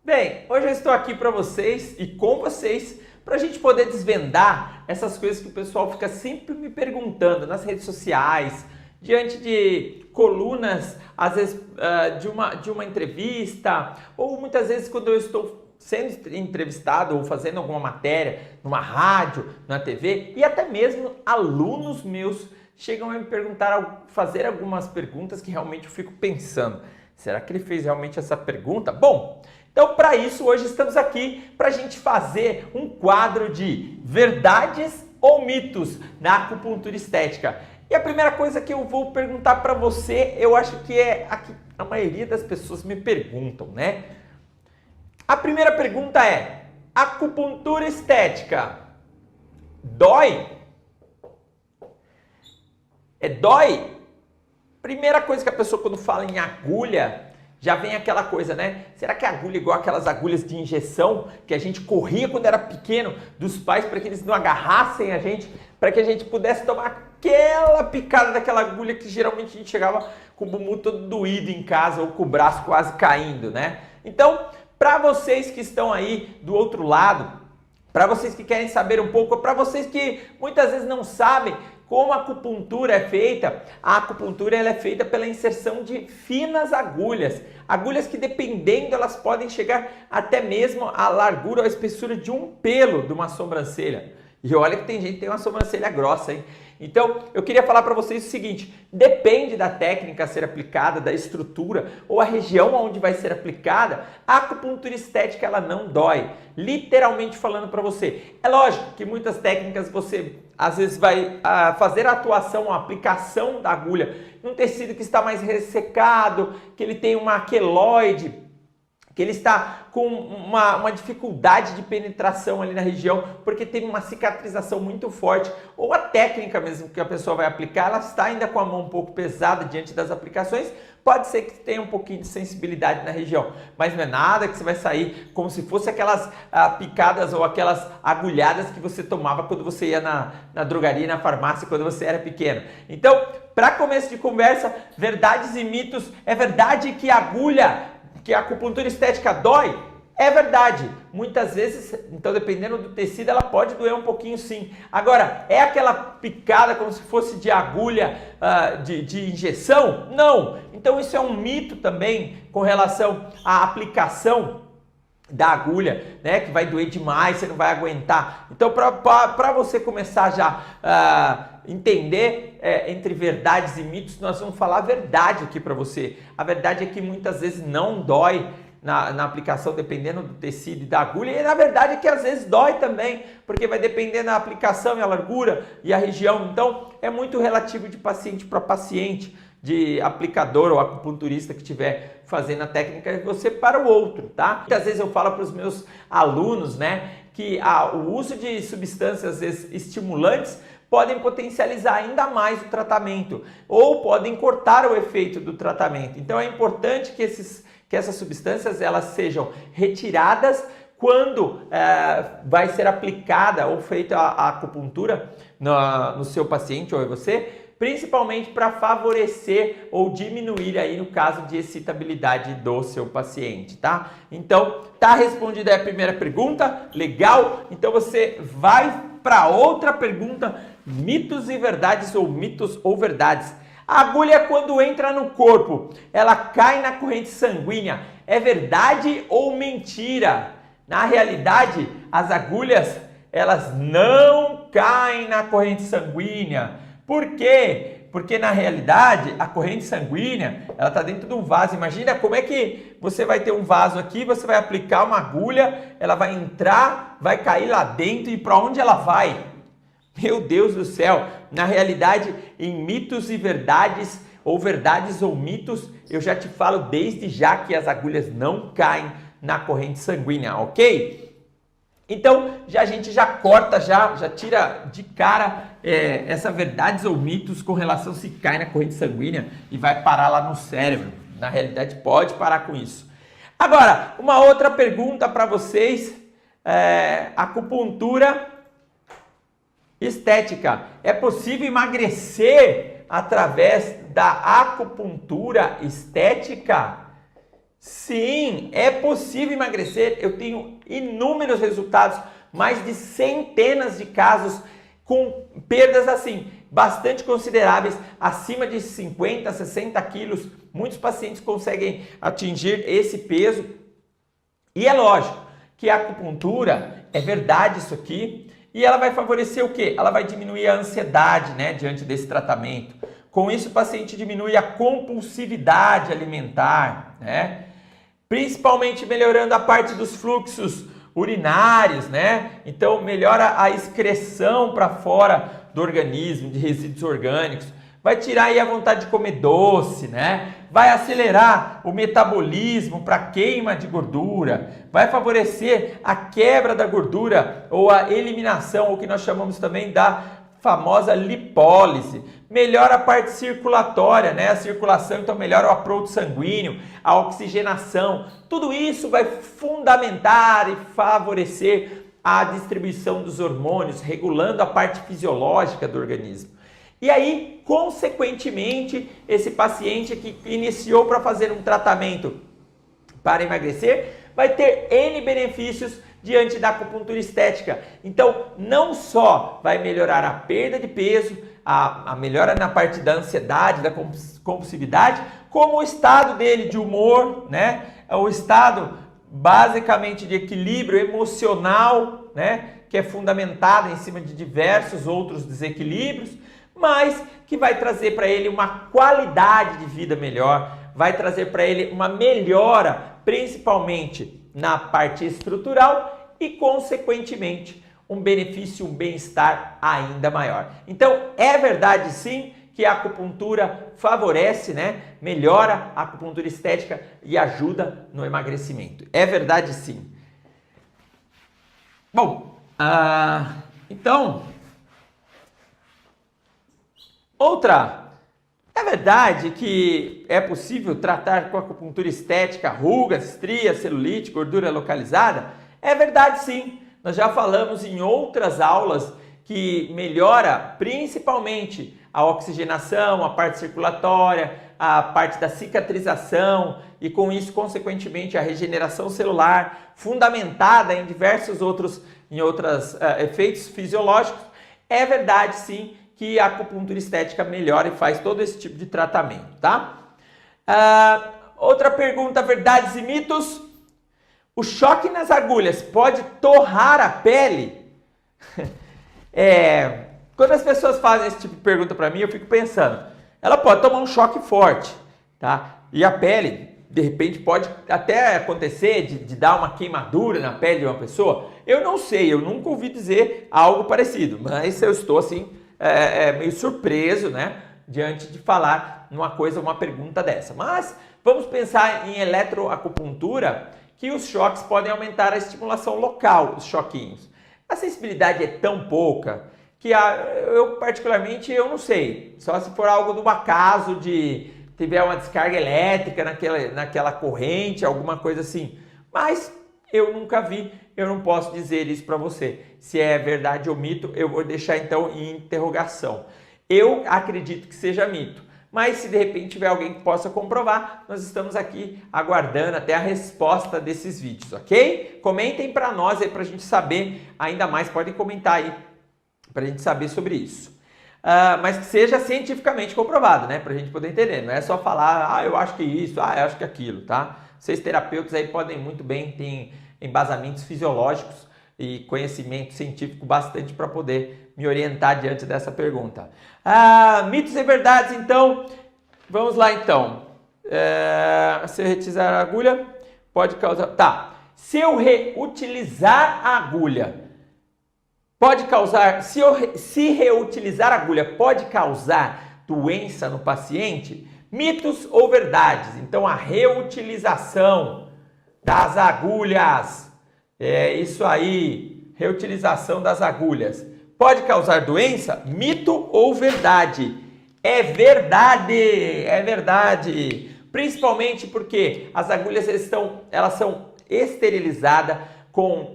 Bem, hoje eu estou aqui para vocês e com vocês para a gente poder desvendar essas coisas que o pessoal fica sempre me perguntando nas redes sociais, diante de colunas, às vezes de uma entrevista, ou muitas vezes quando eu estou sendo entrevistado ou fazendo alguma matéria numa rádio, na TV, e até mesmo alunos meus chegam a me perguntar, fazer algumas perguntas que realmente eu fico pensando, será que ele fez realmente essa pergunta? Bom, então para isso hoje estamos aqui para a gente fazer um quadro de verdades ou mitos na acupuntura estética. E a primeira coisa que eu vou perguntar para você, eu acho que é a que a maioria das pessoas me perguntam, né? A primeira pergunta é: acupuntura estética dói? Dói? Primeira coisa que a pessoa quando fala em agulha, já vem aquela coisa, né? Será que a agulha é igual aquelas agulhas de injeção que a gente corria quando era pequeno dos pais para que eles não agarrassem a gente, para que a gente pudesse tomar aquela picada daquela agulha que geralmente a gente chegava com o bumbum todo doído em casa ou com o braço quase caindo, né? Então, para vocês que estão aí do outro lado, para vocês que querem saber um pouco, para vocês que muitas vezes não sabem como a acupuntura é feita, a acupuntura ela é feita pela inserção de finas agulhas. Agulhas que, dependendo, elas podem chegar até mesmo à largura ou à espessura de um pelo de uma sobrancelha. E olha que tem gente que tem uma sobrancelha grossa, hein? Então, eu queria falar para vocês o seguinte: depende da técnica a ser aplicada, da estrutura ou a região onde vai ser aplicada, a acupuntura estética ela não dói. Literalmente falando para você. É lógico que muitas técnicas você às vezes vai fazer a atuação, a aplicação da agulha num tecido que está mais ressecado, que ele tem uma queloide, que ele está com uma dificuldade de penetração ali na região, porque teve uma cicatrização muito forte, ou a técnica mesmo que a pessoa vai aplicar, ela está ainda com a mão um pouco pesada diante das aplicações, pode ser que tenha um pouquinho de sensibilidade na região, mas não é nada que você vai sair como se fosse aquelas picadas ou aquelas agulhadas que você tomava quando você ia na drogaria, na farmácia, quando você era pequeno. Então, para começo de conversa, verdades e mitos. É verdade que a acupuntura estética dói? É verdade. Muitas vezes, então dependendo do tecido, ela pode doer um pouquinho sim. Agora, é aquela picada como se fosse de agulha de injeção? Não. Então isso é um mito também com relação à aplicação da agulha, né? Que vai doer demais, você não vai aguentar. Então, para você começar já a entender entre verdades e mitos, nós vamos falar a verdade aqui para você. A verdade é que muitas vezes não dói na aplicação, dependendo do tecido e da agulha, e na verdade é que às vezes dói também, porque vai depender da aplicação e a largura e a região. Então, é muito relativo de paciente para paciente, de aplicador ou acupunturista que estiver fazendo a técnica de você para o outro, tá? Muitas vezes eu falo para os meus alunos, né, que o uso de substâncias às vezes estimulantes podem potencializar ainda mais o tratamento ou podem cortar o efeito do tratamento. Então é importante que essas substâncias elas sejam retiradas quando vai ser aplicada ou feita a acupuntura no seu paciente ou em você, principalmente para favorecer ou diminuir aí no caso de excitabilidade do seu paciente, tá? Então, tá respondida aí a primeira pergunta? Legal? Então você vai para outra pergunta: mitos e verdades ou mitos ou verdades. A agulha, quando entra no corpo, ela cai na corrente sanguínea. É verdade ou mentira? Na realidade, as agulhas, elas não caem na corrente sanguínea. Por quê? Porque na realidade, a corrente sanguínea, ela está dentro de um vaso. Imagina como é que você vai ter um vaso aqui, você vai aplicar uma agulha, ela vai entrar, vai cair lá dentro, e para onde ela vai? Meu Deus do céu! Na realidade, em mitos e verdades, ou verdades ou mitos, eu já te falo desde já que as agulhas não caem na corrente sanguínea, ok? Então, a gente já corta, já tira de cara essas verdades ou mitos com relação se cai na corrente sanguínea e vai parar lá no cérebro. Na realidade, pode parar com isso. Agora, uma outra pergunta para vocês. Acupuntura estética. É possível emagrecer através da acupuntura estética? Sim, é possível emagrecer. Eu tenho inúmeros resultados, mais de centenas de casos com perdas assim, bastante consideráveis, acima de 50, 60 quilos. Muitos pacientes conseguem atingir esse peso. E é lógico que a acupuntura, é verdade isso aqui, e ela vai favorecer o quê? Ela vai diminuir a ansiedade, né, diante desse tratamento. Com isso, o paciente diminui a compulsividade alimentar, né? Principalmente melhorando a parte dos fluxos urinários, né? Então melhora a excreção para fora do organismo de resíduos orgânicos, vai tirar aí a vontade de comer doce, né? Vai acelerar o metabolismo para queima de gordura, vai favorecer a quebra da gordura ou a eliminação, o que nós chamamos também da famosa lipólise. Melhora a parte circulatória, né? A circulação, então melhora o approach sanguíneo, a oxigenação. Tudo isso vai fundamentar e favorecer a distribuição dos hormônios, regulando a parte fisiológica do organismo. E aí, consequentemente, esse paciente que iniciou para fazer um tratamento para emagrecer vai ter N benefícios diante da acupuntura estética. Então, não só vai melhorar a perda de peso, a melhora na parte da ansiedade, da compulsividade, como o estado dele de humor, né? O estado basicamente de equilíbrio emocional, né? Que é fundamentado em cima de diversos outros desequilíbrios, mas que vai trazer para ele uma qualidade de vida melhor, vai trazer para ele uma melhora, principalmente na parte estrutural e, consequentemente, um benefício, um bem-estar ainda maior. Então, é verdade sim que a acupuntura favorece, né? Melhora a acupuntura estética e ajuda no emagrecimento. É verdade sim. Bom, então, é verdade que é possível tratar com acupuntura estética rugas, estrias, celulite, gordura localizada? É verdade sim. Nós já falamos em outras aulas que melhora principalmente a oxigenação, a parte circulatória, a parte da cicatrização e com isso, consequentemente, a regeneração celular, fundamentada em diversos outros efeitos fisiológicos. É verdade sim que a acupuntura estética melhora e faz todo esse tipo de tratamento, tá? Outra pergunta, verdades e mitos? O choque nas agulhas pode torrar a pele? Quando as pessoas fazem esse tipo de pergunta para mim, eu fico pensando, ela pode tomar um choque forte, tá? E a pele, de repente, pode até acontecer de dar uma queimadura na pele de uma pessoa. Eu não sei, eu nunca ouvi dizer algo parecido, mas eu estou assim, meio surpreso, né? Diante de falar uma pergunta dessa. Mas vamos pensar em eletroacupuntura, que os choques podem aumentar a estimulação local, os choquinhos. A sensibilidade é tão pouca que eu particularmente eu não sei, só se for algo do acaso de tiver uma descarga elétrica naquela corrente, alguma coisa assim. Mas eu nunca vi, eu não posso dizer isso para você. Se é verdade ou mito, eu vou deixar então em interrogação. Eu acredito que seja mito. Mas se de repente tiver alguém que possa comprovar, nós estamos aqui aguardando até a resposta desses vídeos, ok? Comentem para nós aí para a gente saber ainda mais, podem comentar aí para a gente saber sobre isso. Mas que seja cientificamente comprovado, né? Para a gente poder entender, não é só falar, eu acho que isso, eu acho que aquilo, tá? Vocês terapeutas aí podem muito bem ter embasamentos fisiológicos e conhecimento científico bastante para poder me orientar diante dessa pergunta. Mitos e verdades, então. Vamos lá, então. Se eu reutilizar a agulha, pode causar... Tá. Se eu reutilizar a agulha, pode causar... Se reutilizar a agulha pode causar doença no paciente? Mitos ou verdades? Então, a reutilização das agulhas. É isso aí. Reutilização das agulhas. Pode causar doença? Mito ou verdade? É verdade, é verdade. Principalmente porque as agulhas elas são esterilizadas com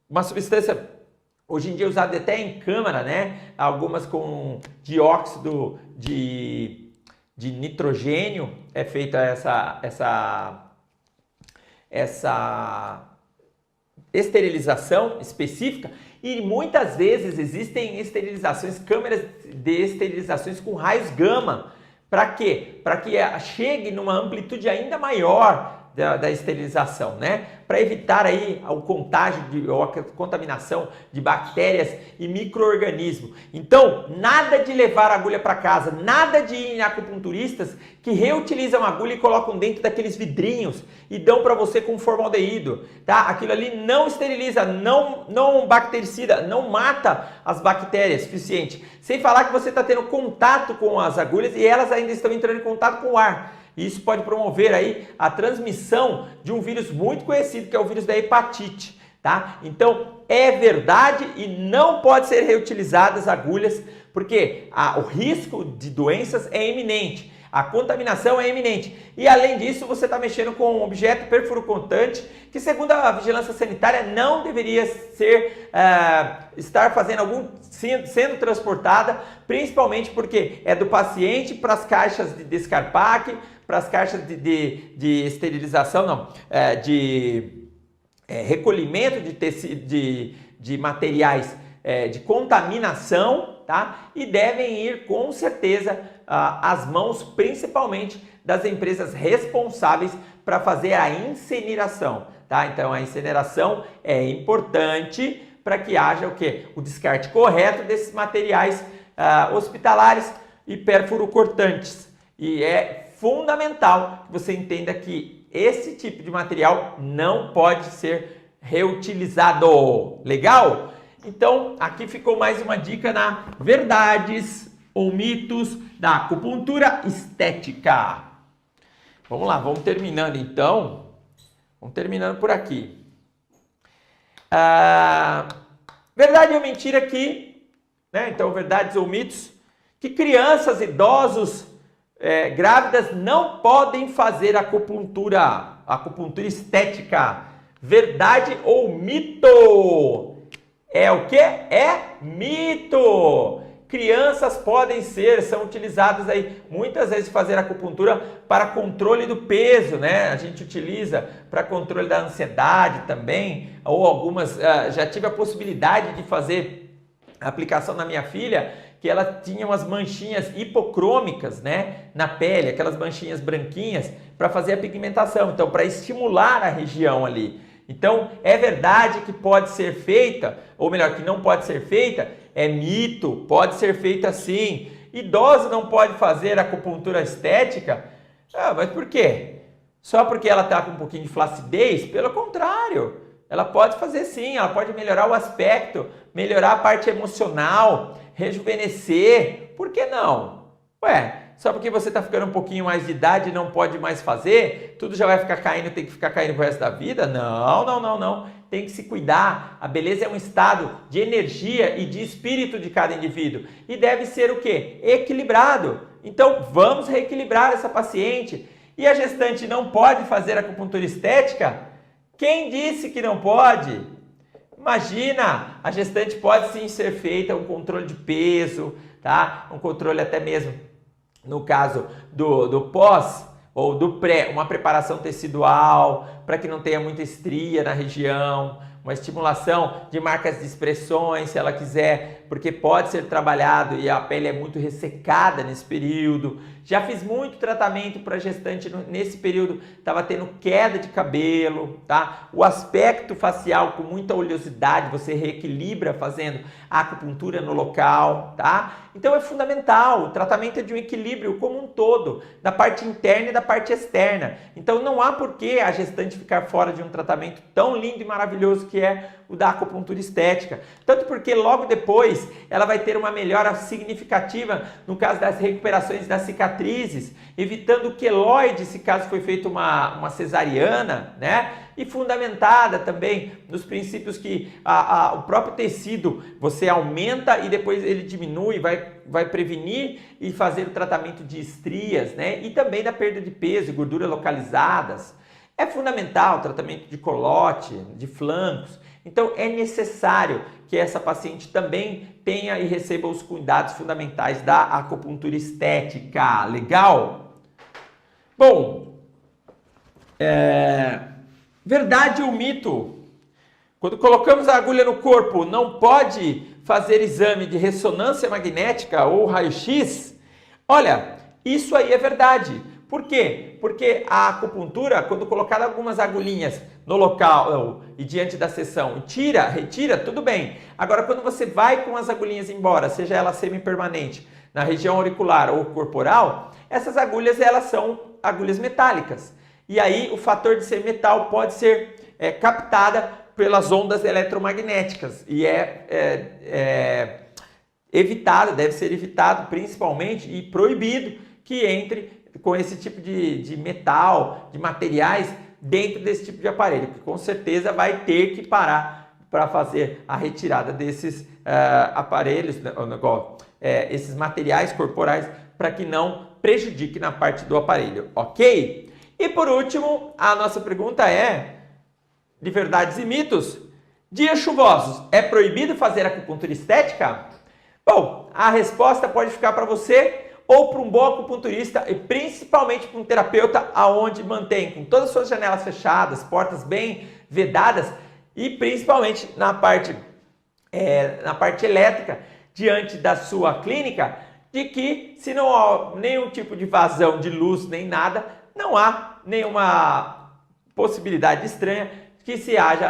uma substância, hoje em dia usada até em câmara, né? Algumas com dióxido de de nitrogênio é feita essa esterilização específica, e muitas vezes existem esterilizações, câmeras de esterilizações com raios gama. Para quê? Para que chegue numa amplitude ainda maior da esterilização, né? Para evitar aí o contágio ou a contaminação de bactérias e micro-organismos. Então, nada de levar a agulha para casa, nada de ir em acupunturistas que reutilizam a agulha e colocam dentro daqueles vidrinhos e dão para você com formaldeído, tá? Aquilo ali não esteriliza, não bactericida, não mata as bactérias suficiente. Sem falar que você está tendo contato com as agulhas e elas ainda estão entrando em contato com o ar. Isso pode promover aí a transmissão de um vírus muito conhecido, que é o vírus da hepatite, tá? Então, é verdade e não pode ser reutilizadas agulhas, porque o risco de doenças é iminente, a contaminação é iminente. E além disso, você está mexendo com um objeto perfurocortante que, segundo a vigilância sanitária, não deveria estar sendo transportada, principalmente porque é do paciente para as caixas de Descarpac, para as caixas de esterilização, de recolhimento de tecido, de materiais de contaminação, tá? E devem ir com certeza às mãos principalmente das empresas responsáveis para fazer a incineração, tá? Então a incineração é importante para que haja o quê? O descarte correto desses materiais hospitalares e perfurocortantes. E é fundamental que você entenda que esse tipo de material não pode ser reutilizado. Legal? Então, aqui ficou mais uma dica na verdades ou mitos da acupuntura estética. Vamos lá, vamos terminando então. Vamos terminando por aqui. Verdade ou mentira aqui, né? Então, verdades ou mitos, que crianças, idosos, grávidas não podem fazer acupuntura estética. Verdade ou mito? É o que? É mito! Crianças são utilizadas aí muitas vezes fazer acupuntura para controle do peso, né? A gente utiliza para controle da ansiedade também, ou algumas, já tive a possibilidade de fazer a aplicação na minha filha, que ela tinha umas manchinhas hipocrômicas, né, na pele, aquelas manchinhas branquinhas, para fazer a pigmentação, então para estimular a região ali. Então, é verdade que pode ser feita, ou melhor, que não pode ser feita, é mito, pode ser feita sim. Idosa não pode fazer acupuntura estética? Mas por quê? Só porque ela está com um pouquinho de flacidez? Pelo contrário, ela pode fazer sim, ela pode melhorar o aspecto, melhorar a parte emocional, rejuvenescer, por que não? Só porque você está ficando um pouquinho mais de idade e não pode mais fazer, tudo já vai ficar caindo, tem que ficar caindo pro resto da vida? Não. Tem que se cuidar. A beleza é um estado de energia e de espírito de cada indivíduo. E deve ser o quê? Equilibrado. Então, vamos reequilibrar essa paciente. E a gestante não pode fazer acupuntura estética? Quem disse que não pode? Imagina, a gestante pode sim ser feita um controle de peso, tá? Um controle até mesmo, no caso do pós ou do pré, uma preparação tecidual para que não tenha muita estria na região, uma estimulação de marcas de expressões, se ela quiser, porque pode ser trabalhado e a pele é muito ressecada nesse período. Já fiz muito tratamento para gestante nesse período, estava tendo queda de cabelo, tá? O aspecto facial com muita oleosidade, você reequilibra fazendo acupuntura no local, tá? Então é fundamental, o tratamento é de um equilíbrio como um todo, da parte interna e da parte externa. Então não há por que a gestante ficar fora de um tratamento tão lindo e maravilhoso que é o da acupuntura estética. Tanto porque logo depois ela vai ter uma melhora significativa no caso das recuperações das cicatrizes, evitando o queloide, se caso foi feita uma cesariana, né? E fundamentada também nos princípios que o próprio tecido você aumenta e depois ele diminui, vai prevenir e fazer o tratamento de estrias, né? E também da perda de peso e gorduras localizadas. É fundamental o tratamento de colote, de flancos. Então é necessário que essa paciente também tenha e receba os cuidados fundamentais da acupuntura estética. Legal? Bom, verdade ou mito? Quando colocamos a agulha no corpo, não pode fazer exame de ressonância magnética ou raio-x? Olha, isso aí é verdade. Por quê? Porque a acupuntura, quando colocar algumas agulhinhas no local e diante da sessão, retira, tudo bem. Agora, quando você vai com as agulhinhas embora, seja ela semi-permanente, na região auricular ou corporal, essas agulhas elas são agulhas metálicas. E aí o fator de ser metal pode ser captada pelas ondas eletromagnéticas e deve ser evitado principalmente e proibido que entre com esse tipo de metal, de materiais dentro desse tipo de aparelho, que com certeza vai ter que parar para fazer a retirada desses aparelhos, esses materiais corporais, para que não prejudique na parte do aparelho, ok? E por último, a nossa pergunta é, de verdades e mitos, dias chuvosos, é proibido fazer acupuntura estética? Bom, a resposta pode ficar para você ou para um bom acupunturista e principalmente para um terapeuta aonde mantém com todas as suas janelas fechadas, portas bem vedadas e principalmente na parte elétrica diante da sua clínica, de que se não há nenhum tipo de vazão de luz nem nada, não há nenhuma possibilidade estranha que se haja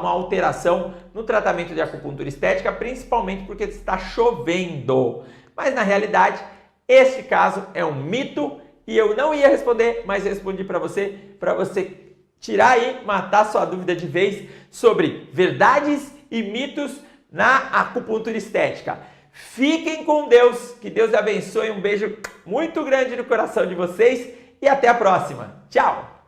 uma alteração no tratamento de acupuntura estética, principalmente porque está chovendo. Mas na realidade, este caso é um mito e eu não ia responder, mas respondi para você tirar e matar sua dúvida de vez sobre verdades e mitos na acupuntura estética. Fiquem com Deus, que Deus abençoe, um beijo muito grande no coração de vocês e até a próxima. Tchau!